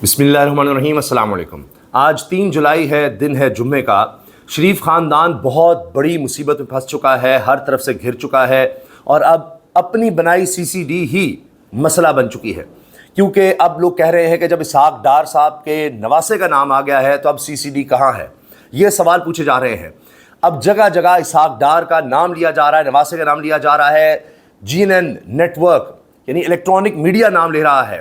بسم اللہ الرحمن الرحیم، السلام علیکم۔ آج 3 جولائی ہے، دن ہے جمعے کا۔ شریف خاندان بہت بڑی مصیبت میں پھنس چکا ہے، ہر طرف سے گھر چکا ہے اور اب اپنی بنائی سی سی ڈی ہی مسئلہ بن چکی ہے، کیونکہ اب لوگ کہہ رہے ہیں کہ جب اسحاق ڈار صاحب کے نواسے کا نام آ گیا ہے تو اب سی سی ڈی کہاں ہے، یہ سوال پوچھے جا رہے ہیں۔ اب جگہ جگہ اسحاق ڈار کا نام لیا جا رہا ہے، نواسے کا نام لیا جا رہا ہے، جی این این نیٹ ورک یعنی الیکٹرانک میڈیا نام لے رہا ہے،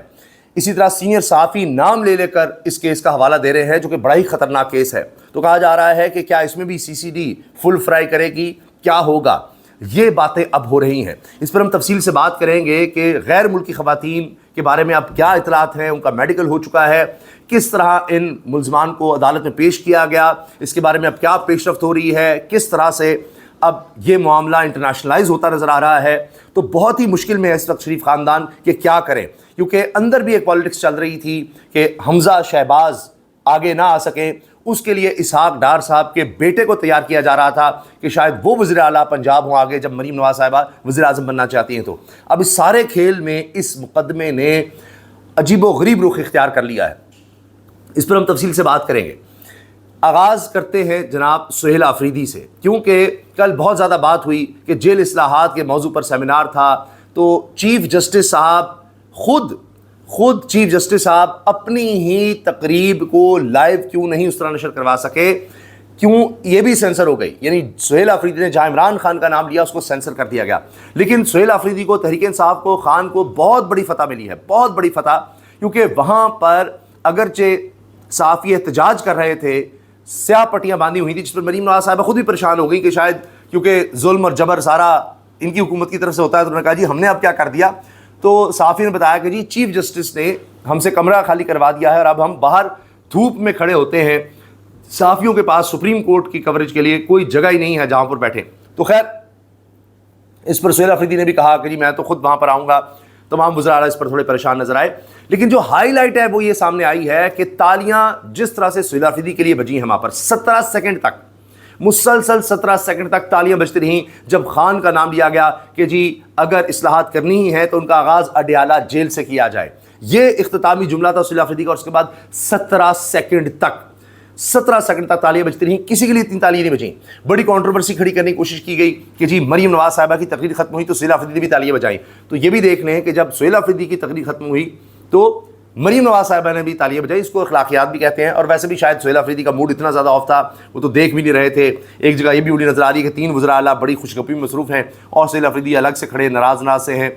اسی طرح سینئر صحافی نام لے کر اس کیس کا حوالہ دے رہے ہیں، جو کہ بڑا ہی خطرناک کیس ہے۔ تو کہا جا رہا ہے کہ کیا اس میں بھی سی سی ڈی فل فرائی کرے گی، کیا ہوگا، یہ باتیں اب ہو رہی ہیں۔ اس پر ہم تفصیل سے بات کریں گے کہ غیر ملکی خواتین کے بارے میں اب کیا اطلاعات ہیں، ان کا میڈیکل ہو چکا ہے، کس طرح ان ملزمان کو عدالت میں پیش کیا گیا، اس کے بارے میں اب کیا پیش رفت ہو رہی ہے، کس طرح سے اب یہ معاملہ انٹرنیشنلائز ہوتا نظر آ رہا ہے۔ تو بہت ہی مشکل میں ہے اس وقت شریف خاندان کہ کیا کریں، کیونکہ اندر بھی ایک پالیٹکس چل رہی تھی کہ حمزہ شہباز آگے نہ آ سکیں، اس کے لیے اسحاق ڈار صاحب کے بیٹے کو تیار کیا جا رہا تھا کہ شاید وہ وزیر اعلیٰ پنجاب ہوں آگے، جب مریم نواز صاحبہ وزیر اعظم بننا چاہتی ہیں۔ تو اب اس سارے کھیل میں اس مقدمے نے عجیب و غریب رخ اختیار کر لیا ہے، اس پر ہم تفصیل سے بات کریں گے۔ آغاز کرتے ہیں جناب سہیل آفریدی سے، کیونکہ کل بہت زیادہ بات ہوئی کہ جیل اصلاحات کے موضوع پر سیمینار تھا، تو چیف جسٹس صاحب خود چیف جسٹس صاحب اپنی ہی تقریب کو لائیو کیوں نہیں اس طرح نشر کروا سکے، کیوں یہ بھی سینسر ہو گئی، یعنی سہیل آفریدی نے جہاں عمران خان کا نام لیا اس کو سینسر کر دیا گیا، لیکن سہیل آفریدی کو، تحریک انصاف کو، خان کو بہت بڑی فتح ملی ہے، بہت بڑی فتح، کیونکہ وہاں پر اگرچہ صحافی احتجاج کر رہے تھے، سیاہ پٹیاں باندھی ہوئی تھی، جس پر مریم نواز صاحبہ خود بھی پریشان ہو گئی کہ شاید کیونکہ ظلم اور جبر سارا ان کی حکومت کی طرف سے ہوتا ہے، تو انہوں نے کہا جی ہم نے اب کیا کر دیا۔ تو صحافی نے بتایا کہ جی چیف جسٹس نے ہم سے کمرہ خالی کروا دیا ہے اور اب ہم باہر دھوپ میں کھڑے ہوتے ہیں، صحافیوں کے پاس سپریم کورٹ کی کوریج کے لیے کوئی جگہ ہی نہیں ہے جہاں پر بیٹھے۔ تو خیر اس پر سہیل آفریدی نے بھی کہا کہ جی میں تو خود وہاں پر آؤں گا، تمام وزراء اس پر تھوڑے پریشان نظر آئے، لیکن جو ہائی لائٹ ہے وہ یہ سامنے آئی ہے کہ تالیاں جس طرح سے سہیل آفریدی کے لیے بجی ہیں، وہاں پر 17 سیکنڈ تک مسلسل 17 سیکنڈ تک تالیاں بجتی رہیں جب خان کا نام لیا گیا کہ جی اگر اصلاحات کرنی ہی ہے تو ان کا آغاز اڈیالہ جیل سے کیا جائے۔ یہ اختتامی جملہ تھا سہیل آفریدی کا، اور اس کے بعد 17 سیکنڈ تک تالیاں بجتی رہیں، کسی کے لیے اتنی تالیاں نہیں بجیں۔ بڑی کنٹروورسی کھڑی کرنے کی کوشش کی گئی کہ جی مریم نواز صاحبہ کی تقریر ختم ہوئی تو سہیل آفریدی نے بھی تالیاں بجائیں، تو یہ بھی دیکھ لیں کہ جب سہیل آفریدی کی تقریر ختم ہوئی تو مریم نواز صاحبہ نے بھی تالیاں بجائی۔ اس کو اخلاقیات بھی کہتے ہیں، اور ویسے بھی شاید سہیل آفریدی کا موڈ اتنا زیادہ آف تھا، وہ تو دیکھ بھی نہیں رہے تھے۔ ایک جگہ یہ بھی نظر آ رہی ہے کہ 3 وزراء اعلیٰ بڑی خوشگپی میں مصروف ہیں اور سہیل آفریدی الگ سے کھڑے ناراض سے ہیں،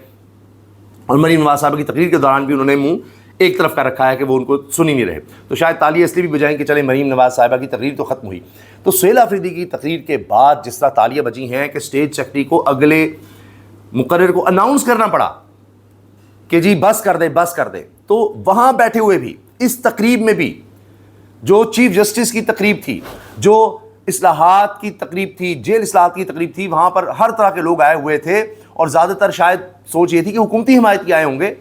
اور مریم نواز صاحبہ کی تقریر کے دوران بھی انہوں نے منہ ایک طرف کا رکھا ہے کہ وہ ان کو سن ہی نہیں رہے، تو شاید تالیاں اس لیے بھی بجائیں کہ چلے مریم نواز صاحبہ کی تقریر تو ختم ہوئی۔ تو سہیل آفریدی کی تقریر کے بعد جس طرح تالیاں بجی ہیں کہ اسٹیج سیکرٹری کو اگلے مقرر کو اناؤنس کرنا پڑا کہ جی بس کر دے، تو وہاں بیٹھے ہوئے بھی اس تقریب میں بھی جو چیف جسٹس کی تقریب تھی، جو اصلاحات کی تقریب تھی، جیل اصلاحات کی تقریب تھی، وہاں پر ہر طرح کے لوگ آئے ہوئے تھے، اور زیادہ تر شاید سوچ یہ تھی کہ حکومتی حمایتی آئے ہوں گے۔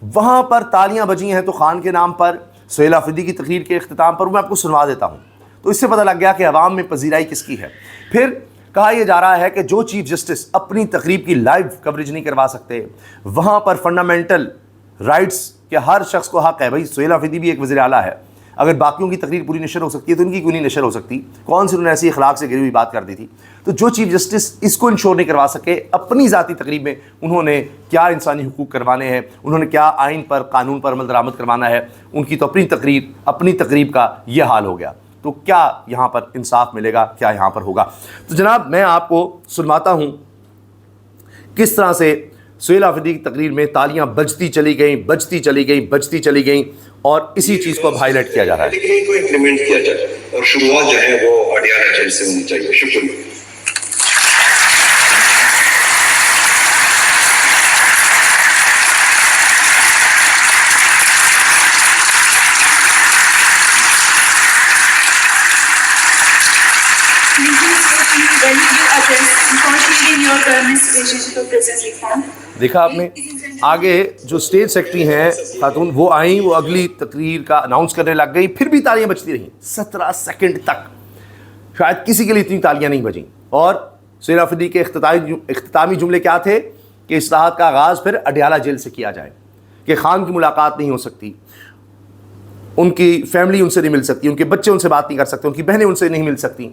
وہاں پر تالیاں بجی ہیں تو خان کے نام پر، سہیل آفریدی کی تقریر کے اختتام پر، میں آپ کو سنوا دیتا ہوں، تو اس سے پتہ لگ گیا کہ عوام میں پذیرائی کس کی ہے۔ پھر کہا یہ جا رہا ہے کہ جو چیف جسٹس اپنی تقریب کی لائیو کوریج نہیں کروا سکتے، وہاں پر فنڈامنٹل رائٹس کہ ہر شخص کو حق ہے، بھائی سہیل آفریدی بھی ایک وزیر اعلیٰ ہے، اگر باقیوں کی تقریر پوری نشر ہو سکتی ہے تو ان کی کیوں نہیں نشر ہو سکتی؟ کون سی انہوں نے ایسی اخلاق سے گری ہوئی بات کر دی تھی؟ تو جو چیف جسٹس اس کو انشور نہیں کروا سکے اپنی ذاتی تقریب میں، انہوں نے کیا انسانی حقوق کروانے ہیں، انہوں نے کیا آئین پر، قانون پر عمل درآمد کروانا ہے، ان کی تو اپنی تقریب کا یہ حال ہو گیا۔ تو کیا یہاں پر انصاف ملے گا، کیا یہاں پر ہوگا؟ تو جناب میں آپ کو سنواتا ہوں کس طرح سے سہیل آفریدی کی تقریر میں تالیاں بجتی چلی گئیں، اور اسی چیز کو اب ہائی لائٹ کیا جا رہا ہے۔ کو امپلیمنٹ کیا جائے اور شروعات جو ہے وہ اڈیالہ جیل سے ہونی چاہیے۔ شکریہ۔ دیکھا آپ نے آگے جو اسٹیج سیکرٹری ہیں خاتون، وہ آئیں، وہ اگلی تقریر کا اناؤنس کرنے لگ گئی، پھر بھی تالیاں بجتی رہیں 17 سیکنڈ تک، شاید کسی کے لیے اتنی تالیاں نہیں بجیں۔ اور سہیل آفریدی کے اختتامی جملے کیا تھے کہ اصلاحات کا آغاز پھر اڈیالہ جیل سے کیا جائے، کہ خان کی ملاقات نہیں ہو سکتی۔ ان کی فیملی ان سے نہیں مل سکتی، ان کے بچے ان سے بات نہیں کر سکتے، ان کی بہنیں ان سے نہیں مل سکتی،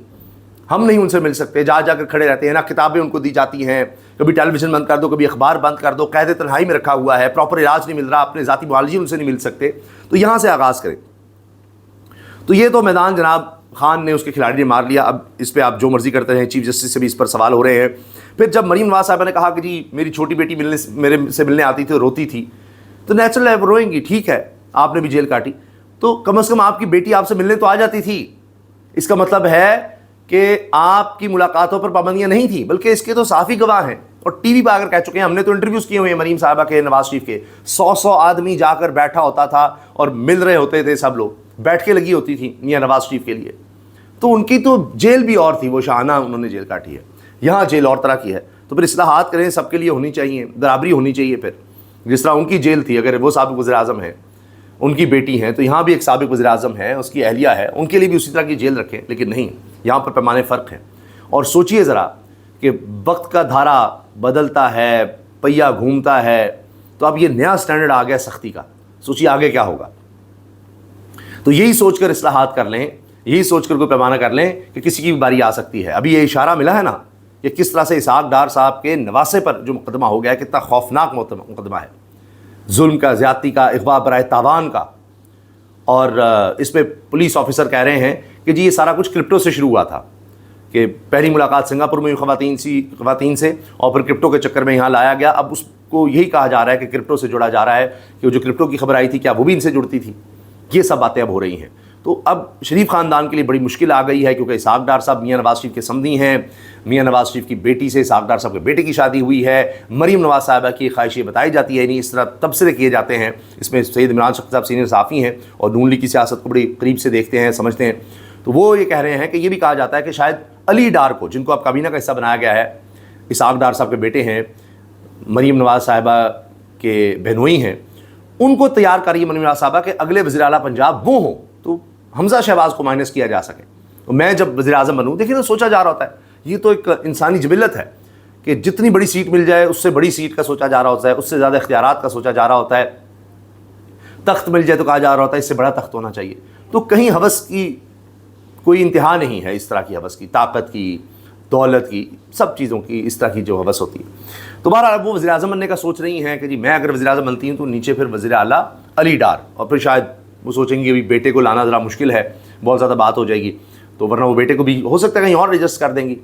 ہم نہیں ان سے مل سکتے، جا کر کھڑے رہتے ہیں، نہ کتابیں ان کو دی جاتی ہیں، کبھی ٹیلی ویژن بند کر دو، کبھی اخبار بند کر دو، قید تنہائی میں رکھا ہوا ہے، پراپر علاج نہیں مل رہا، اپنے ذاتی معالجی ان سے نہیں مل سکتے. تو یہاں سے آغاز کریں. تو یہ تو میدان جناب خان نے، اس کے کھلاڑی نے مار لیا. اب اس پہ آپ جو مرضی کرتے رہیں، چیف جسٹس سے بھی اس پر سوال ہو رہے ہیں. پھر جب مریم نواز صاحبہ نے کہا کہ جی میری چھوٹی بیٹی میرے سے ملنے آتی تھی اور روتی تھی، تو نیچرل ہے وہ روئیں گی، ٹھیک ہے آپ نے بھی جیل کاٹی، تو کم از کم آپ کی بیٹی آپ سے ملنے تو آ جاتی تھی. اس کا مطلب ہے کہ آپ کی ملاقاتوں پر پابندیاں نہیں تھیں، بلکہ اس کے تو صافی گواہ ہیں، اور ٹی وی پہ اگر کہہ چکے ہیں، ہم نے تو انٹرویوز کیے ہوئے ہیں مریم صاحبہ کے، نواز شریف کے. 100 آدمی جا کر بیٹھا ہوتا تھا اور مل رہے ہوتے تھے، سب لوگ بیٹھ کے لگی ہوتی تھی میاں نواز شریف کے لیے. تو ان کی تو جیل بھی اور تھی، وہ شاہانہ انہوں نے جیل کاٹی ہے، یہاں جیل اور طرح کی ہے. تو پھر اصلاحات کریں، سب کے لیے ہونی چاہیے، برابری ہونی چاہیے. پھر جس طرح ان کی جیل تھی، اگر وہ سابق وزیر اعظم ہیں، ان کی بیٹی ہیں، تو یہاں بھی ایک سابق وزیر اعظم ہے، اس کی اہلیہ ہے، ان کے لیے بھی اسی طرح کی جیل رکھیں. لیکن نہیں، یہاں پر پیمانے فرق ہیں. اور سوچئے ذرا کہ وقت کا دھارا بدلتا ہے، پہیہ گھومتا ہے، تو اب یہ نیا سٹینڈرڈ آ گیا سختی کا. سوچئے آگے کیا ہوگا. تو یہی سوچ کر اصلاحات کر لیں، یہی سوچ کر کوئی پیمانہ کر لیں کہ کسی کی بھی باری آ سکتی ہے. ابھی یہ اشارہ ملا ہے نا کہ کس طرح سے اسحاق ڈار صاحب کے نواسے پر جو مقدمہ ہو گیا ہے، کتنا خوفناک مقدمہ ہے، ظلم کا، زیادتی کا، اغوا برائے تاوان کا. اور اس پہ پولیس آفیسر کہہ رہے ہیں کہ جی یہ سارا کچھ کرپٹو سے شروع ہوا تھا، کہ پہلی ملاقات سنگاپور میں خواتین سے، اور پھر کرپٹو کے چکر میں یہاں لایا گیا. اب اس کو یہی کہا جا رہا ہے کہ کرپٹو سے جوڑا جا رہا ہے، کہ جو کرپٹو کی خبر آئی تھی کیا وہ بھی ان سے جڑتی تھی. یہ سب باتیں اب ہو رہی ہیں. تو اب شریف خاندان کے لیے بڑی مشکل آ گئی ہے، کیونکہ اسحاق ڈار صاحب میاں نواز شریف کے سمدھی ہیں. میاں نواز شریف کی بیٹی سے اسحاق ڈار صاحب کے بیٹے کی شادی ہوئی ہے. مریم نواز صاحبہ کی خواہش یہ بتائی جاتی ہے، نہیں اس طرح تبصرے کیے جاتے ہیں. اس میں سید عمران شفیق صاحب سینئر صحافی ہیں اور نون لیگ کی سیاست کو بڑی قریب سے دیکھتے ہیں، سمجھتے ہیں. تو وہ یہ کہہ رہے ہیں کہ یہ بھی کہا جاتا ہے کہ شاید علی ڈار کو، جن کو اب کابینہ کا حصہ بنایا گیا ہے، اسحاق ڈار صاحب کے بیٹے ہیں، مریم نواز صاحبہ کے بہنوئی ہیں، ان کو تیار کر رہی ہے مریم نواز صاحبہ کہ اگلے وزیر اعلیٰ پنجاب وہ ہوں، تو حمزہ شہباز کو مائنس کیا جا سکے. تو میں جب وزیر اعظم بنوں، دیکھیں تو سوچا جا رہا ہوتا ہے، یہ تو ایک انسانی جبلت ہے کہ جتنی بڑی سیٹ مل جائے اس سے بڑی سیٹ کا سوچا جا رہا ہوتا ہے، اس سے زیادہ اختیارات کا سوچا جا رہا ہوتا ہے. تخت مل جائے تو کہا جا رہا ہوتا ہے اس سے بڑا تخت ہونا چاہیے. تو کہیں ہوس کی کوئی انتہا نہیں ہے، اس طرح کی ہوس کی، طاقت کی، دولت کی، سب چیزوں کی اس طرح کی جو ہوس ہوتی ہے. تو بہرحال وہ وزیر اعظم بننے کا سوچ رہی ہیں کہ جی میں اگر وزیر اعظم بنتی ہوں تو نیچے پھر وزیر اعلیٰ علی ڈار، اور پھر شاید وہ سوچیں گے ابھی بیٹے کو لانا ذرا مشکل ہے، بہت زیادہ بات ہو جائے گی، تو ورنہ وہ بیٹے کو بھی ہو سکتا ہے کہیں اور ایڈجسٹ کر دیں گی،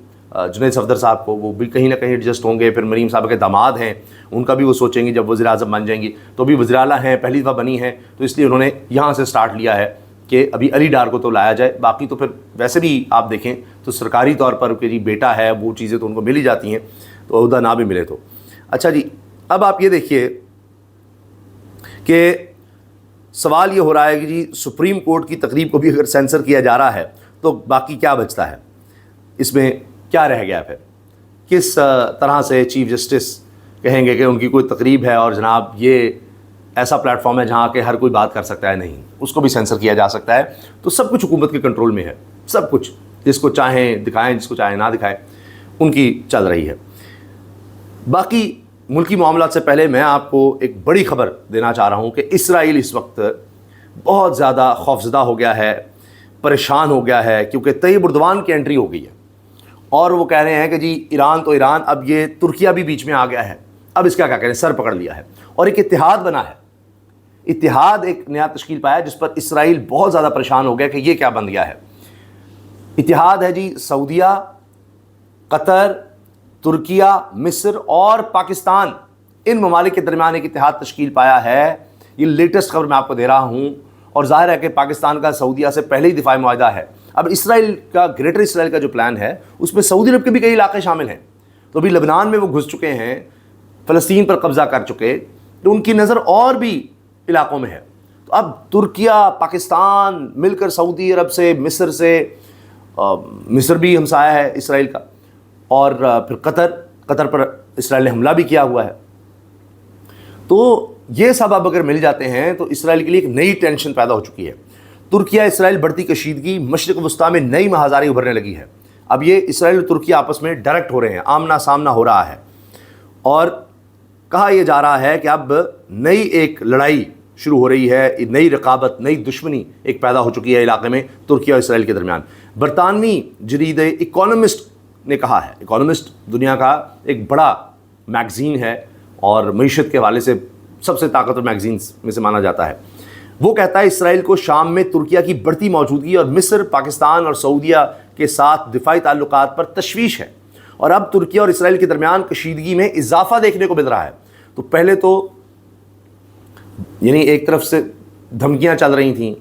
جنید صفدر صاحب کو، وہ بھی کہیں نہ کہیں ایڈجسٹ ہوں گے. پھر مریم صاحب کے داماد ہیں، ان کا بھی وہ سوچیں گی جب وزیر اعظم بن جائیں گی تو بھی وزیر اعلیٰ ہیں، پہلی دفعہ بنی ہیں، تو اس لیے انہوں نے یہاں سے سٹارٹ لیا ہے کہ ابھی علی ڈار کو تو لایا جائے. باقی تو پھر ویسے بھی آپ دیکھیں تو سرکاری طور پر کہ جی بیٹا ہے، وہ چیزیں تو ان کو مل ہی جاتی ہیں، تو عہدہ نہ بھی ملے تو. اچھا جی، اب آپ یہ دیکھیے کہ سوال یہ ہو رہا ہے کہ جی سپریم کورٹ کی تقریب کو بھی اگر سینسر کیا جا رہا ہے تو باقی کیا بچتا ہے، اس میں کیا رہ گیا؟ پھر کس طرح سے چیف جسٹس کہیں گے کہ ان کی کوئی تقریب ہے اور جناب یہ ایسا پلیٹ فارم ہے جہاں کہ ہر کوئی بات کر سکتا ہے؟ نہیں، اس کو بھی سینسر کیا جا سکتا ہے. تو سب کچھ حکومت کے کنٹرول میں ہے، سب کچھ، جس کو چاہیں دکھائیں، جس کو چاہیں نہ دکھائیں، ان کی چل رہی ہے. باقی ملکی معاملات سے پہلے میں آپ کو ایک بڑی خبر دینا چاہ رہا ہوں کہ اسرائیل اس وقت بہت زیادہ خوفزدہ ہو گیا ہے، پریشان ہو گیا ہے، کیونکہ طیب اردوان کی انٹری ہو گئی ہے، اور وہ کہہ رہے ہیں کہ جی ایران تو ایران، اب یہ ترکیہ بھی بیچ میں آ گیا ہے، اب اس کا کیا کہیں، سر پکڑ لیا ہے، اور ایک اتحاد بنا ہے. اتحاد ایک نیا تشکیل پایا جس پر اسرائیل بہت زیادہ پریشان ہو گیا کہ یہ کیا بن گیا ہے. اتحاد ہے جی سعودیہ، قطر، ترکیہ، مصر اور پاکستان، ان ممالک کے درمیان ایک اتحاد تشکیل پایا ہے. یہ لیٹسٹ خبر میں آپ کو دے رہا ہوں، اور ظاہر ہے کہ پاکستان کا سعودیہ سے پہلے ہی دفاعی معاہدہ ہے. اب اسرائیل کا، گریٹر اسرائیل کا جو پلان ہے اس میں سعودی عرب کے بھی کئی علاقے شامل ہیں. تو ابھی لبنان میں وہ گھس چکے ہیں، فلسطین پر قبضہ کر چکے، تو ان کی نظر اور بھی علاقوں میں ہے. تو اب ترکیہ، پاکستان مل کر سعودی عرب سے، مصر سے، مصر بھی ہمسایہ ہے اسرائیل کا، اور پھر قطر پر اسرائیل نے حملہ بھی کیا ہوا ہے. تو یہ سب اب اگر مل جاتے ہیں تو اسرائیل کے لیے ایک نئی ٹینشن پیدا ہو چکی ہے. ترکیہ اسرائیل بڑھتی کشیدگی، مشرق وسطیٰ میں نئی مہازاری ابھرنے لگی ہے. اب یہ اسرائیل اور ترکیہ آپس میں ڈائریکٹ ہو رہے ہیں، آمنا سامنا ہو رہا ہے، اور کہا یہ جا رہا ہے کہ اب نئی ایک لڑائی شروع ہو رہی ہے، نئی رقابت، نئی دشمنی ایک پیدا ہو چکی ہے علاقے میں ترکی اور اسرائیل کے درمیان۔ برطانوی جرید اکانومسٹ نے کہا ہے، اکانومسٹ دنیا کا ایک بڑا میگزین ہے اور معیشت کے حوالے سے سب سے طاقتور میگزینز میں سے مانا جاتا ہے، وہ کہتا ہے اسرائیل کو شام میں ترکیہ کی بڑھتی موجودگی اور مصر، پاکستان اور سعودیہ کے ساتھ دفاعی تعلقات پر تشویش ہے، اور اب ترکیہ اور اسرائیل کے درمیان کشیدگی میں اضافہ دیکھنے کو مل رہا ہے۔ تو پہلے تو یعنی ایک طرف سے دھمکیاں چل رہی تھیں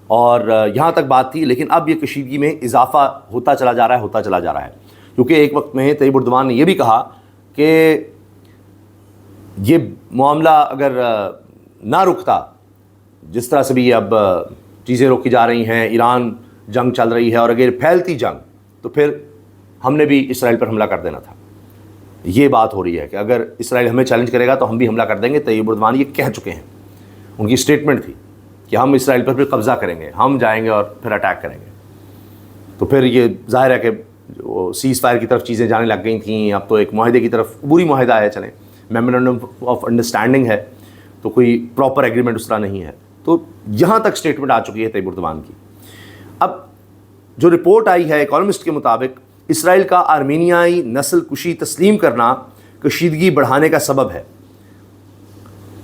اور یہاں تک بات تھی، لیکن اب یہ کشیدگی میں اضافہ ہوتا چلا جا رہا ہے، کیونکہ ایک وقت میں طیب اردوان نے یہ بھی کہا کہ یہ معاملہ اگر نہ رکتا، جس طرح سے بھی اب چیزیں روکی جا رہی ہیں، ایران جنگ چل رہی ہے، اور اگر پھیلتی جنگ تو پھر ہم نے بھی اسرائیل پر حملہ کر دینا تھا۔ یہ بات ہو رہی ہے کہ اگر اسرائیل ہمیں چیلنج کرے گا تو ہم بھی حملہ کر دیں گے۔ طیب اردوان یہ کہہ چکے ہیں، ان کی سٹیٹمنٹ تھی کہ ہم اسرائیل پر پھر قبضہ کریں گے، ہم جائیں گے اور پھر اٹیک کریں گے۔ تو پھر یہ ظاہر ہے کہ سیز فائر کی طرف چیزیں جانے لگ گئی تھیں، اب تو ایک معاہدے کی طرف، عبوری معاہدہ ہے، چلیں میمورنڈم آف انڈرسٹینڈنگ ہے، تو کوئی پراپر ایگریمنٹ اس طرح نہیں ہے۔ تو یہاں تک سٹیٹمنٹ آ چکی ہے طیب اردوان کی۔ اب جو رپورٹ آئی ہے اکانومسٹ کے مطابق، اسرائیل کا آرمینیائی نسل کشی تسلیم کرنا کشیدگی بڑھانے کا سبب ہے،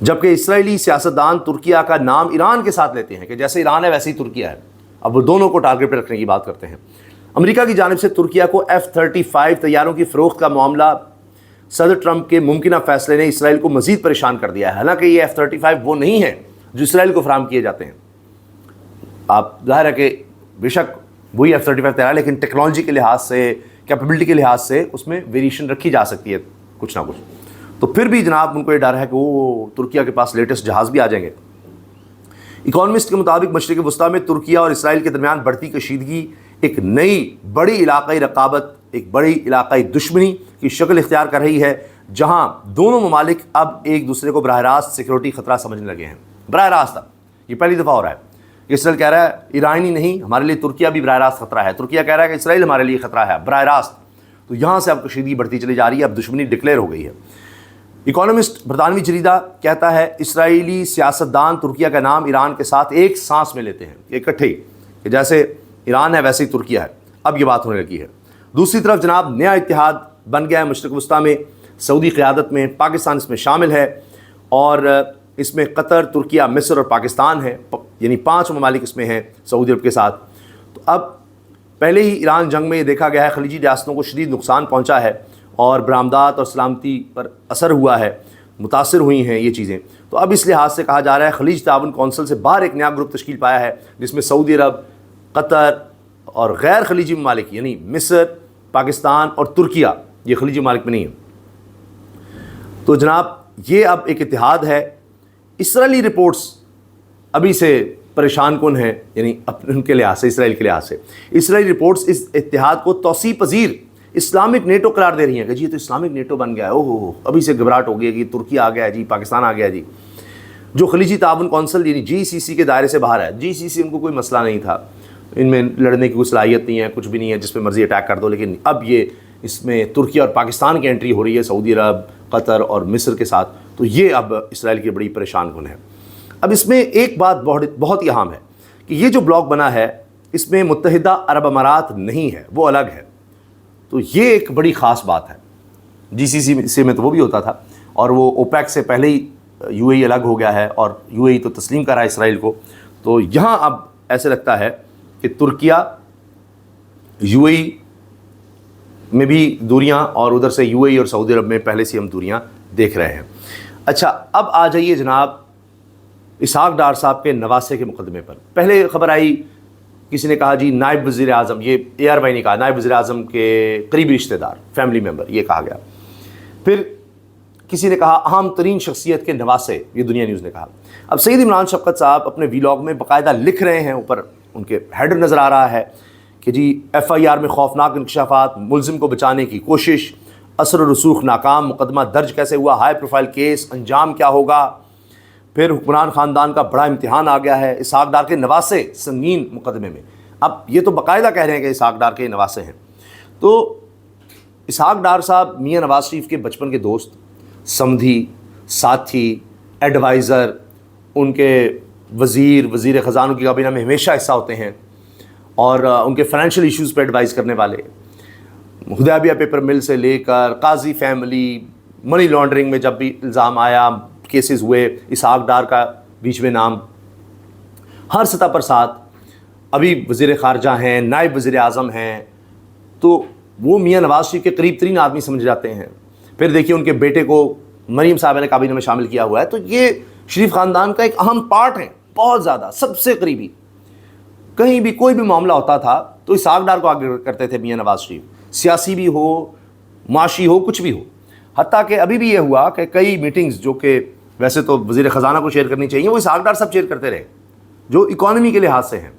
جبکہ اسرائیلی سیاستدان ترکیہ کا نام ایران کے ساتھ لیتے ہیں کہ جیسے ایران ہے ویسے ہی ترکیہ ہے۔ اب وہ دونوں کو ٹارگٹ پہ رکھنے کی بات کرتے ہیں۔ امریکہ کی جانب سے ترکیہ کو F-35 طیاروں کی فروخت کا معاملہ، صدر ٹرمپ کے ممکنہ فیصلے نے اسرائیل کو مزید پریشان کر دیا ہے۔ حالانکہ یہ F-35 وہ نہیں ہے جو اسرائیل کو فراہم کیے جاتے ہیں۔ آپ ظاہر ہے کہ بے شک وہی F-35 تیار ہے، لیکن ٹیکنالوجی کے لحاظ سے، کیپیبلٹی کے لحاظ سے اس میں ویریشن رکھی جا سکتی ہے کچھ نہ کچھ۔ تو پھر بھی جناب ان کو یہ ڈر ہے کہ وہ ترکیہ کے پاس لیٹسٹ جہاز بھی آ جائیں گے۔ اکانومسٹ کے مطابق مشرق وسطیٰ میں ترکیہ اور اسرائیل کے درمیان بڑھتی کشیدگی ایک نئی بڑی علاقائی رقابت، ایک بڑی علاقائی دشمنی کی شکل اختیار کر رہی ہے، جہاں دونوں ممالک اب ایک دوسرے کو براہ راست سیکورٹی خطرہ سمجھنے لگے ہیں۔ براہ راست اب یہ پہلی دفعہ ہو رہا ہے۔ اسرائیل کہہ رہا ہے ایران ہی نہیں، ہمارے لیے ترکیہ بھی براہ راست خطرہ ہے، ترکیہ کہہ رہا ہے کہ اسرائیل ہمارے لیے خطرہ ہے براہ راست۔ تو یہاں سے اب کشیدگی بڑھتی چلی جا رہی ہے، اب دشمنی ڈکلیئر ہو گئی ہے۔ اکانومسٹ برطانوی جریدہ کہتا ہے اسرائیلی سیاستدان ترکیہ کا نام ایران کے ساتھ ایک سانس میں لیتے ہیں، اکٹھے ہی، کہ جیسے ایران ہے ویسے ہی ترکیہ ہے۔ اب یہ بات ہونے لگی ہے۔ دوسری طرف جناب نیا اتحاد بن گیا ہے مشرق وسطیٰ میں، سعودی قیادت میں، پاکستان اس میں شامل ہے، اور اس میں قطر، ترکیہ، مصر اور پاکستان ہے، یعنی 5 ممالک اس میں ہیں سعودی عرب کے ساتھ۔ تو اب پہلے ہی ایران جنگ میں یہ دیکھا گیا ہے خلیجی ریاستوں کو شدید نقصان پہنچا ہے اور برآمدات اور سلامتی پر اثر ہوا ہے، متاثر ہوئی ہیں یہ چیزیں۔ تو اب اس لحاظ سے کہا جا رہا ہے خلیج تعاون کونسل سے باہر ایک نیا گروپ تشکیل پایا ہے، جس میں سعودی عرب، قطر اور غیر خلیجی ممالک یعنی مصر، پاکستان اور ترکیہ، یہ خلیجی ممالک میں نہیں ہیں۔ تو جناب یہ اب ایک اتحاد ہے۔ اسرائیلی رپورٹس ابھی سے پریشان کن ہیں، یعنی ان کے لحاظ سے، اسرائیل کے لحاظ سے اسرائیلی رپورٹس اس اتحاد کو توسیع پذیر اسلامک نیٹو قرار دے رہی ہیں کہ جی یہ تو اسلامک نیٹو بن گیا ہے، اوہ ابھی سے گھبراہٹ ہو گئی ہے کہ ترکیہ آ گیا ہے جی، پاکستان آ گیا ہے جی، جو خلیجی تعاون کونسل یعنی GCC کے دائرے سے باہر ہے۔ GCC ان کو کوئی مسئلہ نہیں تھا، ان میں لڑنے کی کوئی صلاحیت نہیں ہے، کچھ بھی نہیں ہے، جس پہ مرضی اٹیک کر دو، لیکن اب یہ اس میں ترکیہ اور پاکستان کی انٹری ہو رہی ہے، سعودی عرب، قطر اور مصر کے ساتھ، تو یہ اب اسرائیل کی بڑی پریشان کن ہے۔ اب اس میں ایک بات بہت ہی اہم ہے کہ یہ جو بلاک بنا ہے اس میں متحدہ عرب امارات نہیں ہے، وہ الگ ہے۔ تو یہ ایک بڑی خاص بات ہے۔ GCC سے میں تو وہ بھی ہوتا تھا، اور وہ OPEC سے پہلے ہی UAE الگ ہو گیا ہے، اور UAE تو تسلیم کرا ہے اسرائیل کو۔ تو یہاں اب ایسے لگتا ہے کہ ترکیہ، UAE میں بھی دوریاں، اور ادھر سے UAE اور سعودی عرب میں پہلے سے ہم دوریاں دیکھ رہے ہیں۔ اچھا اب آ جائیے جناب اسحاق ڈار صاحب کے نواسے کے مقدمے پر۔ پہلے خبر آئی، کسی نے کہا جی نائب وزیر اعظم، یہ ARY نے کہا نائب وزیر اعظم کے قریبی رشتہ دار، فیملی ممبر، یہ کہا گیا۔ پھر کسی نے کہا اہم ترین شخصیت کے نواسے، یہ دنیا نیوز نے کہا۔ اب سید عمران شفقت صاحب اپنے ویلاگ میں باقاعدہ لکھ رہے ہیں، اوپر ان کے ہیڈر نظر آ رہا ہے کہ جی FIR میں خوفناک انکشافات، ملزم کو بچانے کی کوشش، اثر و رسوخ ناکام، مقدمہ درج کیسے ہوا، ہائی پروفائل کیس، انجام کیا ہوگا، پھر حکمران خاندان کا بڑا امتحان آ گیا ہے، اسحاق ڈار کے نواسے سنگین مقدمے میں۔ اب یہ تو باقاعدہ کہہ رہے ہیں کہ اسحاق ڈار کے نواسے ہیں۔ تو اسحاق ڈار صاحب میاں نواز شریف کے بچپن کے دوست، سمدھی، ساتھی، ایڈوائزر، ان کے وزیر خزانوں کی کابینہ میں ہمیشہ حصہ ہوتے ہیں اور ان کے فائنینشیل ایشوز پہ ایڈوائز کرنے والے، حدیبیہ پیپر مل سے لے کر قاضی فیملی، منی لانڈرنگ میں جب بھی الزام آیا، کیسز ہوئے، اسحاق ڈار کا بیچ میں نام، ہر سطح پر ساتھ، ابھی وزیر خارجہ ہیں، نائب وزیر اعظم ہیں، تو وہ میاں نواز شریف کے قریب ترین آدمی سمجھ جاتے ہیں۔ پھر دیکھیے ان کے بیٹے کو مریم صاحبہ نے کابینہ میں شامل کیا ہوا ہے، تو یہ شریف خاندان کا ایک اہم پارٹ ہے، بہت زیادہ، سب سے قریبی۔ کہیں بھی کوئی بھی معاملہ ہوتا تھا تو اسحاق ڈار کو آگے کرتے تھے میاں نواز شریف، سیاسی بھی ہو، معاشی ہو، کچھ بھی ہو۔ حتیٰ کہ ابھی بھی یہ ہوا کہ کئی میٹنگز جو کہ ویسے تو وزیر خزانہ کو شیئر کرنی چاہیے، وہ اسحاق ڈار سب شیئر کرتے رہے جو اکانومی کے لحاظ سے ہیں۔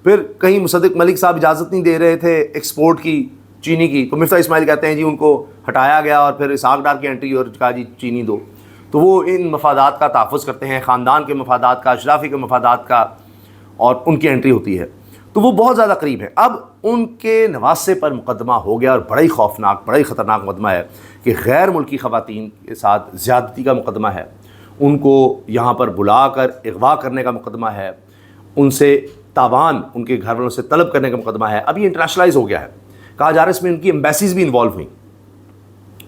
پھر کہیں مصدق ملک صاحب اجازت نہیں دے رہے تھے ایکسپورٹ کی، چینی کی، تو مفتاح اسماعیل کہتے ہیں جی ان کو ہٹایا گیا اور پھر اسحاق ڈار کی انٹری اور کہا جی چینی دو۔ تو وہ ان مفادات کا تحفظ کرتے ہیں، خاندان کے مفادات کا، اشرافی کے مفادات کا، اور ان کی انٹری ہوتی ہے، تو وہ بہت زیادہ قریب ہیں۔ اب ان کے نواسے پر مقدمہ ہو گیا، اور بڑا ہی خوفناک، بڑا ہی خطرناک مقدمہ ہے کہ غیر ملکی خواتین کے ساتھ زیادتی کا مقدمہ ہے، ان کو یہاں پر بلا کر اغوا کرنے کا مقدمہ ہے، ان سے تاوان ان کے گھر والوں سے طلب کرنے کا مقدمہ ہے۔ اب یہ انٹرنیشنلائز ہو گیا ہے، کہا جا رہا ہے اس میں ان کی ایمبیسیز بھی انوالو ہوئیں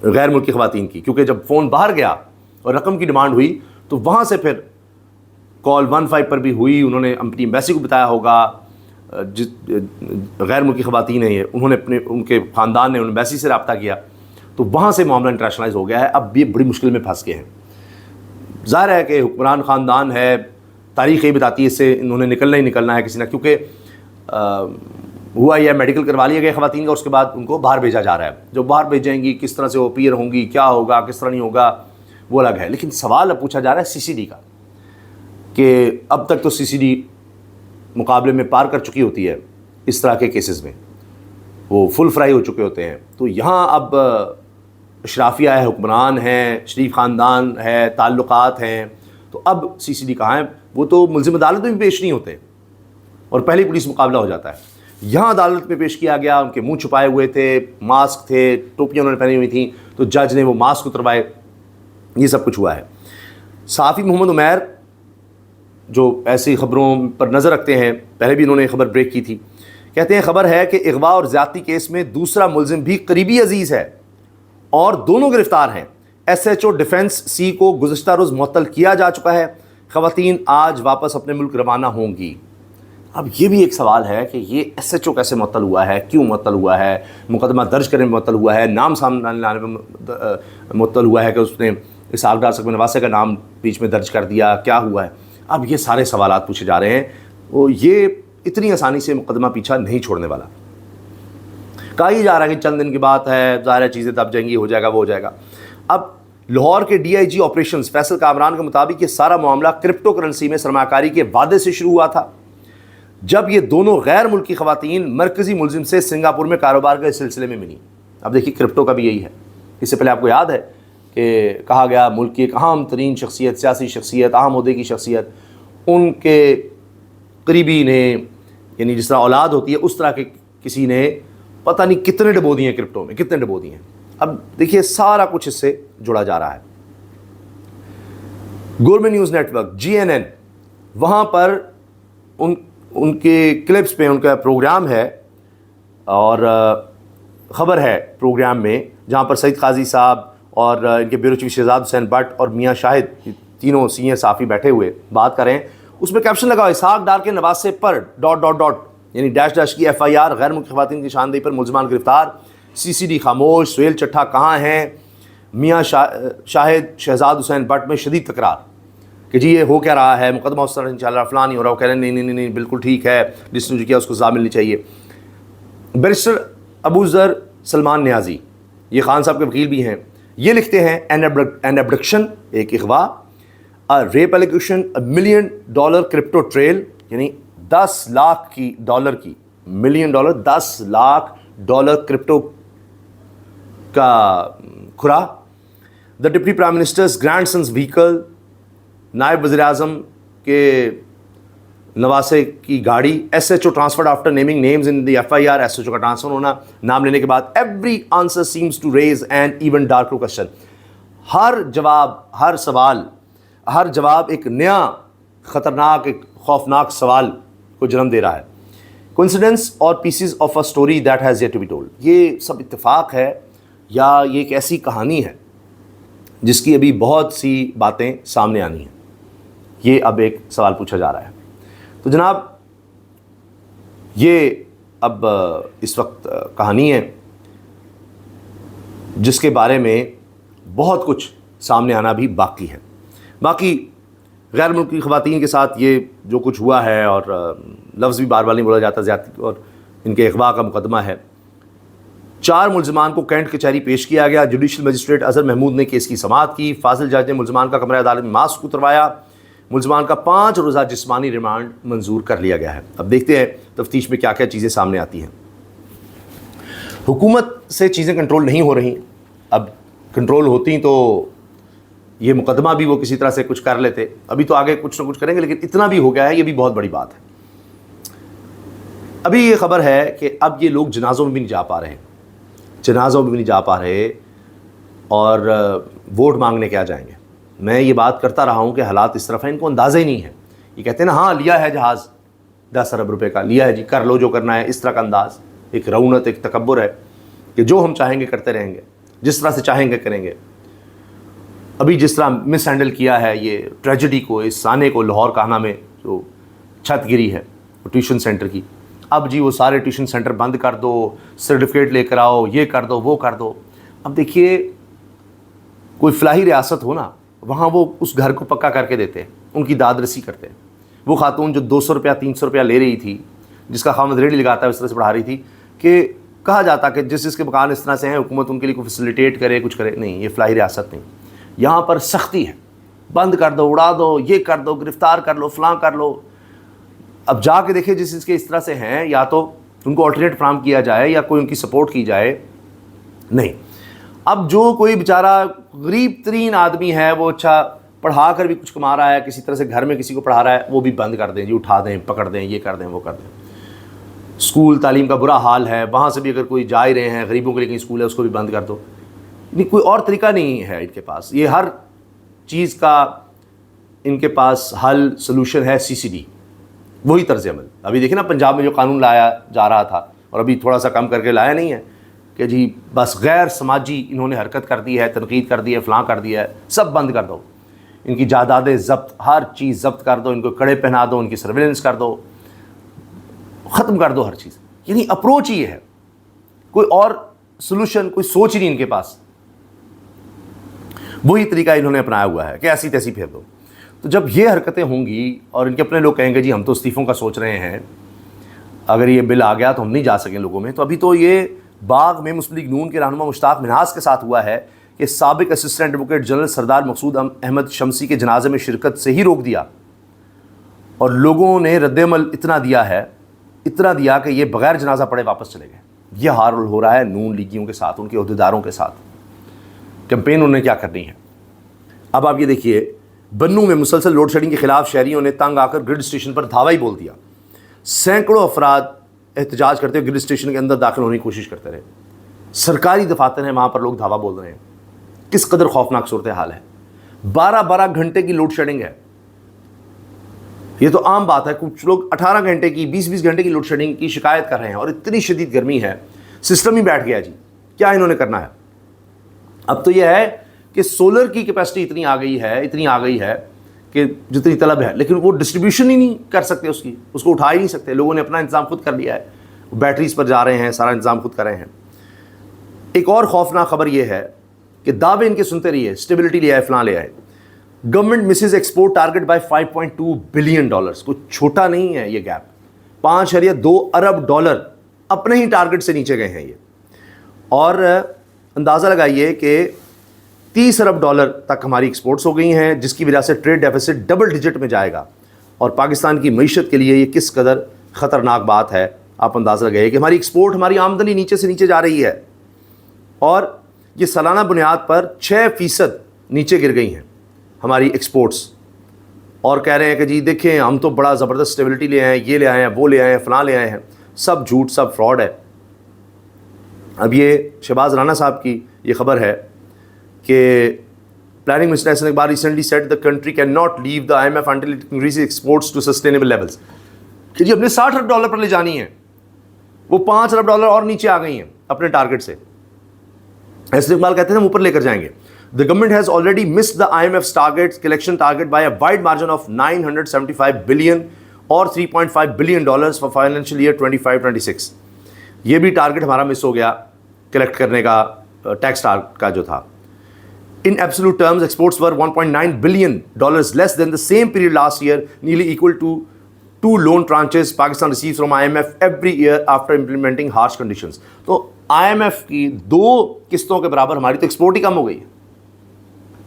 غیر ملکی خواتین کی، کیونکہ جب فون باہر گیا اور رقم کی ڈیمانڈ ہوئی تو وہاں سے پھر کال 15 پر بھی ہوئی، انہوں نے اپنی ایمبیسی کو بتایا ہوگا، غیر ملکی خواتین ہیں یہ، انہوں نے ان کے خاندان نے ایمبیسی سے رابطہ کیا، تو وہاں سے معاملہ انٹرنیشنلائز ہو گیا ہے۔ اب یہ بڑی مشکل میں پھنس گئے ہیں۔ ظاہر ہے کہ حکمران خاندان ہے، تاریخ یہ بتاتی ہے اس سے انہوں نے نکلنا ہی نکلنا ہے کسی نہ، کیونکہ ہوا یہ میڈیکل کروا لیا گیا خواتین کا، اس کے بعد ان کو باہر بھیجا جا رہا ہے۔ جو باہر بھیجیں گی کس طرح سے وہ پیئر ہوں گی، کیا ہوگا، کس طرح نہیں ہوگا، وہ الگ ہے۔ لیکن سوال اب پوچھا جا رہا ہے CCD کا، کہ اب تک تو CCD مقابلے میں پار کر چکی ہوتی ہے اس طرح کے کیسز میں، وہ فل فرائی ہو چکے ہوتے ہیں، تو یہاں اب اشرافیہ ہے، حکمران ہیں، شریف خاندان ہے، تعلقات ہیں، تو اب CCD کہاں ہے؟ وہ تو ملزم عدالت میں بھی پیش نہیں ہوتے اور پہلی پولیس مقابلہ ہو جاتا ہے۔ یہاں عدالت میں پیش کیا گیا، ان کے منہ چھپائے ہوئے تھے، ماسک تھے، ٹوپیاں انہوں نے پہنی ہوئی تھیں، تو جج نے وہ ماسک اتروائے، یہ سب کچھ ہوا ہے۔ صحافی محمد عمیر جو ایسی خبروں پر نظر رکھتے ہیں، پہلے بھی انہوں نے خبر بریک کی تھی، کہتے ہیں خبر ہے کہ اغوا اور زیادتی کیس میں دوسرا ملزم بھی قریبی عزیز ہے اور دونوں گرفتار ہیں۔ SHO ڈیفنس C کو گزشتہ روز معطل کیا جا چکا ہے، خواتین آج واپس اپنے ملک روانہ ہوں گی۔ اب یہ بھی ایک سوال ہے کہ یہ SHO کیسے معطل ہوا ہے، کیوں معطل ہوا ہے، مقدمہ درج کرنے میں معطل ہوا ہے، نام سامنے لانے میں معطل ہوا ہے کہ اس نے اسحاق ڈار صاحب نواسے کا نام بیچ میں درج کر دیا، کیا ہوا ہے؟ اب یہ سارے سوالات پوچھے جا رہے ہیں، وہ یہ اتنی آسانی سے مقدمہ پیچھا نہیں چھوڑنے والا۔ کہا یہ جا رہا ہے کہ چند دن کی بات ہے، ظاہر چیزیں دب جائیں گی، ہو جائے گا، وہ ہو جائے گا۔ اب لاہور کے DIG آپریشنز فیصل کامران کے مطابق یہ سارا معاملہ کرپٹو کرنسی میں سرمایہ کاری کے وعدے سے شروع ہوا تھا، جب یہ دونوں غیر ملکی خواتین مرکزی ملزم سے سنگاپور میں کاروبار کے سلسلے میں ملی۔ اب دیکھیے کرپٹو کا بھی یہی ہے، اس سے پہلے آپ کو یاد ہے کہ کہا گیا ملک کی ایک اہم ترین شخصیت، سیاسی شخصیت، اہم عہدے کی شخصیت، ان کے قریبی نے، یعنی جس طرح اولاد ہوتی ہے اس طرح کے کسی نے پتہ نہیں کتنے ڈبو دیے ہیں کرپٹو میں، کتنے ڈبو دیے ہیں۔ اب دیکھیے سارا کچھ اس سے جڑا جا رہا ہے۔ Government news network GNN، وہاں پر ان کے کلپس پہ ان کا پروگرام ہے، اور خبر ہے پروگرام میں جہاں پر سعید قاضی صاحب اور ان کے bureau chief Shahzad Hussain but اور میاں شاہد، تینوں سینئر صحافی بیٹھے ہوئے بات کریں، اس میں کیپشن لگا اسحاق ڈار کے نواسے پر ... یعنی ڈیش کی FIR، غیر ملکی خواتین کی شاندہی پر ملزمان گرفتار، CCD خاموش، سہیل چٹھا کہاں ہیں، میاں شاہد شہزاد حسین بٹ میں شدید تکرار کہ جی یہ ہو کیا رہا ہے، مقدمہ اس طرح نہیں چل رہا، فلاں نہیں ہو رہا، وہ کہہ رہے ہیں نہیں بالکل ٹھیک ہے، جس نے جو کیا اس کو سزا ملنی چاہیے۔ بیرسٹر ابو ذر سلمان نیازی، یہ خان صاحب کے وکیل بھی ہیں، یہ لکھتے ہیں این ابڈکشن، ایک اغوا، rape allegation, $1 million crypto trail, یعنی $10 کی ملین ڈالر، $10 کرپٹو کا کھرا، the deputy prime minister's grandsons vehicle, نائب وزیر اعظم کے نواسے کی گاڑی، SHO transferred after naming names in the FIR، SHO کا ٹرانسفر ہونا نام لینے کے بعد، every answer seems to raise an even darker question, ہر جواب ایک نیا خطرناک ایک خوفناک سوال کو جنم دے رہا ہے. کوئنسیڈنس اور pieces of a story that has yet to be told. یہ سب اتفاق ہے یا یہ ایک ایسی کہانی ہے جس کی ابھی بہت سی باتیں سامنے آنی ہیں؟ یہ اب ایک سوال پوچھا جا رہا ہے. تو جناب یہ اب اس وقت کہانی ہے جس کے بارے میں بہت کچھ سامنے آنا بھی باقی ہے. باقی غیر ملکی خواتین کے ساتھ یہ جو کچھ ہوا ہے، اور لفظ بھی بار بار نہیں بولا جاتا زیادتی، اور ان کے اغوا کا مقدمہ ہے. 4 ملزمان کو کینٹ کچہری پیش کیا گیا. جوڈیشل مجسٹریٹ اظہر محمود نے کیس کی سماعت کی. فاضل جج نے ملزمان کا کمرہ عدالت میں ماسک اتروایا. ملزمان کا 5 روزہ جسمانی ریمانڈ منظور کر لیا گیا ہے. اب دیکھتے ہیں تفتیش میں کیا کیا چیزیں سامنے آتی ہیں. حکومت سے چیزیں کنٹرول نہیں ہو رہی. اب کنٹرول ہوتی تو یہ مقدمہ بھی وہ کسی طرح سے کچھ کر لیتے. ابھی تو آگے کچھ نہ کچھ کریں گے، لیکن اتنا بھی ہو گیا ہے، یہ بھی بہت بڑی بات ہے. ابھی یہ خبر ہے کہ اب یہ لوگ جنازوں میں بھی نہیں جا پا رہے، اور ووٹ مانگنے کیا جائیں گے. میں یہ بات کرتا رہا ہوں کہ حالات اس طرف ہیں، ان کو اندازہ ہی نہیں ہے. یہ کہتے ہیں نا ہاں لیا ہے جہاز 10 ارب روپے کا، لیا ہے جی، کر لو جو کرنا ہے. اس طرح کا انداز، ایک رونت، ایک تکبر ہے کہ جو ہم چاہیں گے کرتے رہیں گے، جس طرح سے چاہیں گے کریں گے. ابھی جس طرح مس ہینڈل کیا ہے یہ ٹریجڈی کو، اس سانے کو، لاہور کاہنہ میں جو چھت گری ہے ٹیوشن سینٹر کی. اب جی وہ سارے ٹیوشن سینٹر بند کر دو، سرٹیفکیٹ لے کر آؤ، یہ کر دو وہ کر دو. اب دیکھیے کوئی فلاحی ریاست ہو نا، وہاں وہ اس گھر کو پکا کر کے دیتے ہیں، ان کی داد رسی کرتے ہیں. وہ خاتون جو 200 روپیہ 300 روپیہ لے رہی تھی، جس کا خامد ریڑھی لگاتا ہے اس طرح سے پڑھا رہی تھی، کہ کہا جاتا کہ جس کے مکان اس طرح سے ہیں حکومت ان کے لیے کوئی فیسیلیٹیٹ کرے، کچھ کرے. نہیں، یہ فلاحی ریاست نہیں. یہاں پر سختی ہے، بند کر دو، اڑا دو، یہ کر دو، گرفتار کر لو، فلاں کر لو. اب جا کے دیکھیں جس کے اس طرح سے ہیں، یا تو ان کو آلٹرنیٹ فراہم کیا جائے یا کوئی ان کی سپورٹ کی جائے. نہیں، اب جو کوئی بیچارہ غریب ترین آدمی ہے، وہ اچھا پڑھا کر بھی کچھ کما رہا ہے، کسی طرح سے گھر میں کسی کو پڑھا رہا ہے، وہ بھی بند کر دیں جی، اٹھا دیں، پکڑ دیں، یہ کر دیں، وہ کر دیں. اسکول تعلیم کا برا حال ہے، وہاں سے بھی اگر کوئی جا ہی رہے ہیں غریبوں کے لیے کہیں اسکول ہے، اس کو بھی بند کر دو. نہیں، کوئی اور طریقہ نہیں ہے ان کے پاس. یہ ہر چیز کا ان کے پاس حل، سلوشن ہے CCD، وہی طرز عمل. ابھی دیکھیں نا پنجاب میں جو قانون لایا جا رہا تھا، اور ابھی تھوڑا سا کم کر کے لایا نہیں ہے، کہ جی بس غیر سماجی انہوں نے حرکت کر دی ہے، تنقید کر دی ہے، فلاں کر دیا ہے، سب بند کر دو. ان کی جائیدادیں ضبط، ہر چیز ضبط کر دو، ان کو کڑے پہنا دو، ان کی سرویلنس کر دو، ختم کر دو ہر چیز. یعنی اپروچ یہ ہے، کوئی اور سلوشن، کوئی سوچ ہی نہیں ان کے پاس. وہی طریقہ انہوں نے اپنایا ہوا ہے کہ ایسی تیسی پھیر دو. تو جب یہ حرکتیں ہوں گی اور ان کے اپنے لوگ کہیں گے جی ہم تو استعفوں کا سوچ رہے ہیں، اگر یہ بل آ گیا تو ہم نہیں جا سکیں لوگوں میں. تو ابھی تو یہ باغ میں مسلم لیگ نون کے رہنما مشتاق منہاس کے ساتھ ہوا ہے کہ سابق اسسٹنٹ ایڈوکیٹ جنرل سردار مقصود احمد شمسی کے جنازے میں شرکت سے ہی روک دیا، اور لوگوں نے رد عمل اتنا دیا کہ یہ بغیر جنازہ پڑے واپس چلے گئے. یہ حال ہو رہا ہے نون لیگیوں کے ساتھ، ان کے عہدیداروں کے ساتھ. کیمپین انہوں نے کیا کرنی ہے. اب آپ یہ دیکھیے، بنوں میں مسلسل لوڈ شیڈنگ کے خلاف شہریوں نے تنگ آ کر گرڈ اسٹیشن پر دھاوا ہی بول دیا. سینکڑوں افراد احتجاج کرتے ہوئے گرڈ اسٹیشن کے اندر داخل ہونے کی کوشش کرتے رہے. سرکاری دفاتر ہیں، وہاں پر لوگ دھاوا بول رہے ہیں. کس قدر خوفناک صورتحال ہے. 12 گھنٹے کی لوڈ شیڈنگ ہے. یہ تو عام بات ہے، کچھ لوگ 18 گھنٹے کی، 20 گھنٹے کی لوڈ شیڈنگ کی شکایت کر رہے ہیں، اور اتنی شدید گرمی ہے، سسٹم ہی بیٹھ گیا جی. کیا انہوں نے کرنا ہے؟ اب تو یہ ہے کہ سولر کی کیپیسٹی اتنی آ گئی ہے کہ جتنی طلب ہے، لیکن وہ ڈسٹریبیوشن ہی نہیں کر سکتے، اس کو اٹھا ہی نہیں سکتے. لوگوں نے اپنا انتظام خود کر لیا ہے، بیٹریز پر جا رہے ہیں، سارا انتظام خود کر رہے ہیں. ایک اور خوفناک خبر یہ ہے کہ دعوے ان کے سنتے رہیے، اسٹیبلٹی لے آئے، فلاں لے آئے. Government Mrs export target by $5.2 billion. کوئی چھوٹا نہیں ہے یہ گیپ. $5.2 ارب اپنے ہی ٹارگٹ سے نیچے گئے ہیں یہ. اور اندازہ لگائیے کہ $30 ارب تک ہماری ایکسپورٹس ہو گئی ہیں، جس کی وجہ سے ٹریڈ ڈیفیسٹ ڈبل ڈیجٹ میں جائے گا. اور پاکستان کی معیشت کے لیے یہ کس قدر خطرناک بات ہے. آپ اندازہ لگائیے کہ ہماری ایکسپورٹ، ہماری آمدنی نیچے سے نیچے جا رہی ہے، اور یہ سالانہ بنیاد پر 6% نیچے گر گئی ہیں ہماری ایکسپورٹس. اور کہہ رہے ہیں کہ جی دیکھیں ہم تو بڑا زبردست اسٹیبلٹی لے آئے ہیں، یہ لے آئے ہیں، وہ لے آئے ہیں، فلاں لے آئے ہیں. سب جھوٹ، سب فراڈ ہے. اب یہ شہباز رانا صاحب کی یہ خبر ہے کہ Planning Minister Ehsan Iqbal recently said the country cannot leave the IMF until it increases exports to sustainable levels. کہ جی اپنے $60 ارب پر لے جانی ہے, وہ $5 ارب اور نیچے آ گئی ہیں اپنے ٹارگٹ سے. احسن اقبال کہتے ہیں ہم اوپر لے کر جائیں گے. The government has already missed the IMF's collection target by a wide margin of $975 billion or $3.5 billion for financial year 25-26. یہ بھی ٹارگٹ ہمارا مس ہو گیا کلیکٹ کرنے کا, ٹیکس کا جو تھا. In absolute terms, exports were $1.9 billion less than the same period last year, nearly equal to 2 loan tranches Pakistan receives from IMF every year after implementing harsh conditions. تو IMF کی 2 قسطوں کے برابر ہماری تو ایکسپورٹ ہی کم ہو گئی ہے.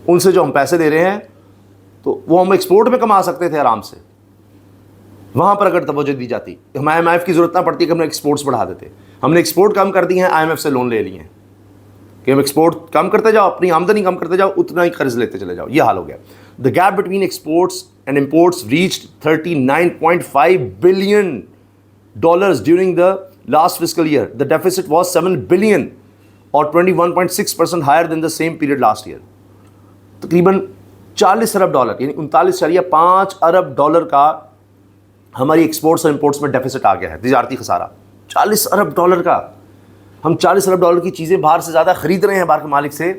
ان سے جو ہم پیسے لے رہے ہیں تو وہ ہم ایکسپورٹ میں کما سکتے تھے آرام سے. وہاں پر اگر توجہ دی جاتی, ہمیں IMF کی ضرورت نہ پڑتی کہ ہم نے ایکسپورٹس بڑھا دیتے. ہم نے ایکسپورٹ کم کر دی ہیں, IMF سے لون لے لیے ہیں کہ ہم ایکسپورٹ کم کرتے جاؤ, اپنی آمدنی کم کرتے جاؤ, اتنا ہی قرض لیتے چلے جاؤ. یہ حال ہو گیا. The gap between exports and imports reached $39.5 billion during the last fiscal year. The deficit was $7 billion or 21.6% higher than the same period last year. تقریباً $40 ارب یعنی $39.5 ارب کا ہماری ایکسپورٹس اور امپورٹس میں ڈیفیسٹ آ گیا ہے, تجارتی خسارہ $40 ارب کا. ہم $40 ارب کی چیزیں باہر سے زیادہ خرید رہے ہیں باہر کے مالک سے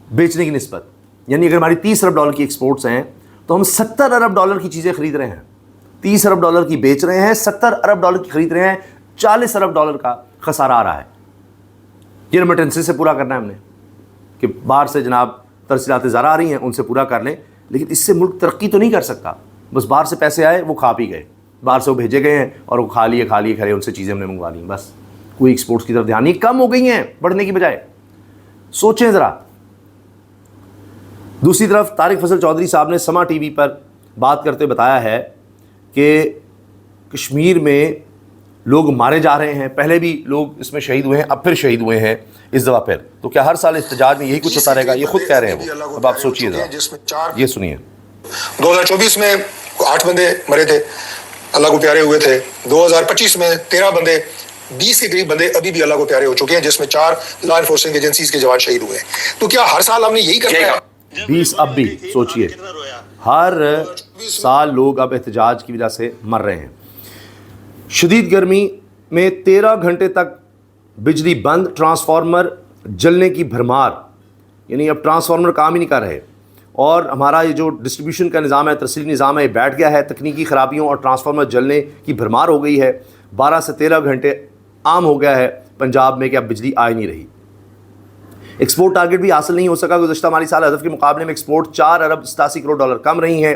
بیچنے کی نسبت. یعنی اگر ہماری $30 ارب کی ایکسپورٹس ہیں تو ہم $70 ارب کی چیزیں خرید رہے ہیں, $30 ارب کی بیچ رہے ہیں, $70 ارب کی خرید رہے ہیں, $40 ارب کا خسارہ آ رہا ہے. یہ ریمیٹنسز سے پورا کرنا ہے ہم نے کہ باہر سے جناب ترسیلات زارہ آ رہی ہیں, ان سے پورا کر لیں. لیکن اس سے ملک ترقی تو نہیں کر سکتا. بس باہر سے پیسے آئے, وہ کھا پی گئے, باہر سے وہ بھیجے گئے ہیں اور وہ کھا لیے کھڑے, ان سے چیزیں ہم نے منگوا لیں. بس کوئی ایکسپورٹس کی طرف دھیان نہیں, کم ہو گئی ہیں بڑھنے کی بجائے. سوچیں ذرا. دوسری طرف طارق فضل چودھری صاحب نے سما ٹی وی پر بات کرتے بتایا ہے کہ کشمیر میں لوگ مارے جا رہے ہیں. پہلے بھی لوگ اس میں شہید ہوئے ہیں, اب پھر شہید ہوئے ہیں اس دفعہ پھر. تو کیا ہر سال احتجاج میں یہی کچھ ہوتا رہے گا؟ یہ خود کہہ رہے ہیں وہ. اب آپ سوچیے ذرا, یہ سنیے. 2024 میں 8 بندے مرے تھے, اللہ کو پیارے ہوئے تھے. 2025 میں 13 بندے, 20 کے قریب بندے ابھی بھی اللہ کو پیارے ہو چکے ہیں, جس میں 4 لا انفورسنگ ایجنسیز کے جوان شہید ہوئے ہیں. تو کیا ہر سال ہم نے یہی کرنا ہے؟ 20 اب بھی سوچئے, ہر سال لوگ اب احتجاج کی وجہ سے مر رہے ہیں. شدید گرمی میں 13 گھنٹے تک بجلی بند, ٹرانسفارمر جلنے کی بھرمار. یعنی اب ٹرانسفارمر کام ہی نہیں کر رہے, اور ہمارا یہ جو ڈسٹریبیوشن کا نظام ہے, ترسیلی نظام ہے, یہ بیٹھ گیا ہے. تکنیکی خرابیوں اور ٹرانسفارمر جلنے کی بھرمار ہو گئی ہے. 12 سے 13 گھنٹے عام ہو گیا ہے پنجاب میں کہ اب بجلی آ ہی نہیں رہی. ایکسپورٹ ٹارگٹ بھی حاصل نہیں ہو سکا. گزشتہ مالی سال ہدف کے مقابلے میں ایکسپورٹ $4 ارب 87 کروڑ کم رہی ہیں.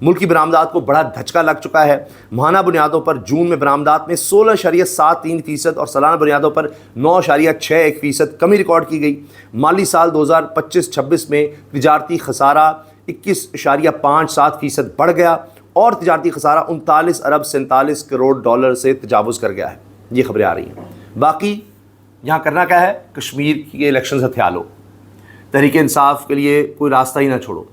ملکی برآمدات کو بڑا دھچکا لگ چکا ہے. ماہانہ بنیادوں پر جون میں برآمدات میں 16.73% اور سالانہ بنیادوں پر 9.61% کمی ریکارڈ کی گئی. مالی سال 2025-26 میں تجارتی خسارہ 21.57% بڑھ گیا اور تجارتی خسارہ $39 ارب 47 کروڑ سے تجاوز کر گیا ہے. یہ خبریں آ رہی ہیں. باقی یہاں کرنا کیا ہے؟ کشمیر کے الیکشن سے ہتھیا لو, تحریک انصاف کے لیے کوئی راستہ ہی نہ چھوڑو.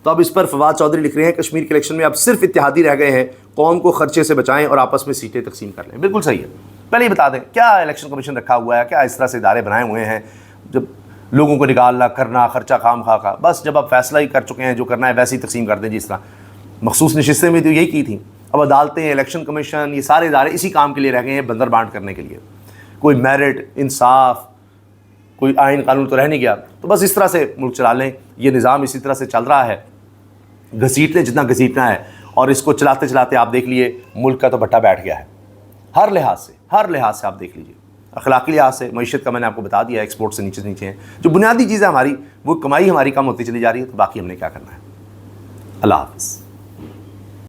تو اب اس پر فواد چودھری لکھ رہے ہیں کشمیر کے الیکشن میں اب صرف اتحادی رہ گئے ہیں, قوم کو خرچے سے بچائیں اور آپس میں سیٹیں تقسیم کر لیں. بالکل صحیح ہے. پہلے ہی بتا دیں کیا الیکشن کمیشن رکھا ہوا ہے, کیا اس طرح سے ادارے بنائے ہوئے ہیں جب لوگوں کو نکالنا کرنا خرچہ خام خواہ کا. بس جب آپ فیصلہ ہی کر چکے ہیں جو کرنا ہے ویسے ہی تقسیم کر دیں. جس طرح مخصوص نشستیں میں تو یہی کی تھیں. اب عدالتیں, الیکشن کمیشن, یہ سارے ادارے اسی کام کے لیے رہ گئے ہیں, بندر بانٹ کرنے کے لیے. کوئی میرٹ, انصاف, کوئی آئین قانون تو رہ نہیں گیا. تو بس اس طرح سے ملک چلا لیں. یہ نظام اسی طرح سے چل رہا ہے, گھسیٹ لیں جتنا گھسیٹنا ہے, اور اس کو چلاتے چلاتے آپ دیکھ لیے ملک کا تو بٹا بیٹھ گیا ہے. ہر لحاظ سے آپ دیکھ لیجیے. اخلاقی لحاظ سے, معیشت کا میں نے آپ کو بتا دیا, ایکسپورٹ سے نیچے ہیں. جو بنیادی چیزیں ہماری, وہ کمائی ہماری کم ہوتی چلی جا رہی ہے. تو باقی ہم نے کیا کرنا ہے. اللہ حافظ.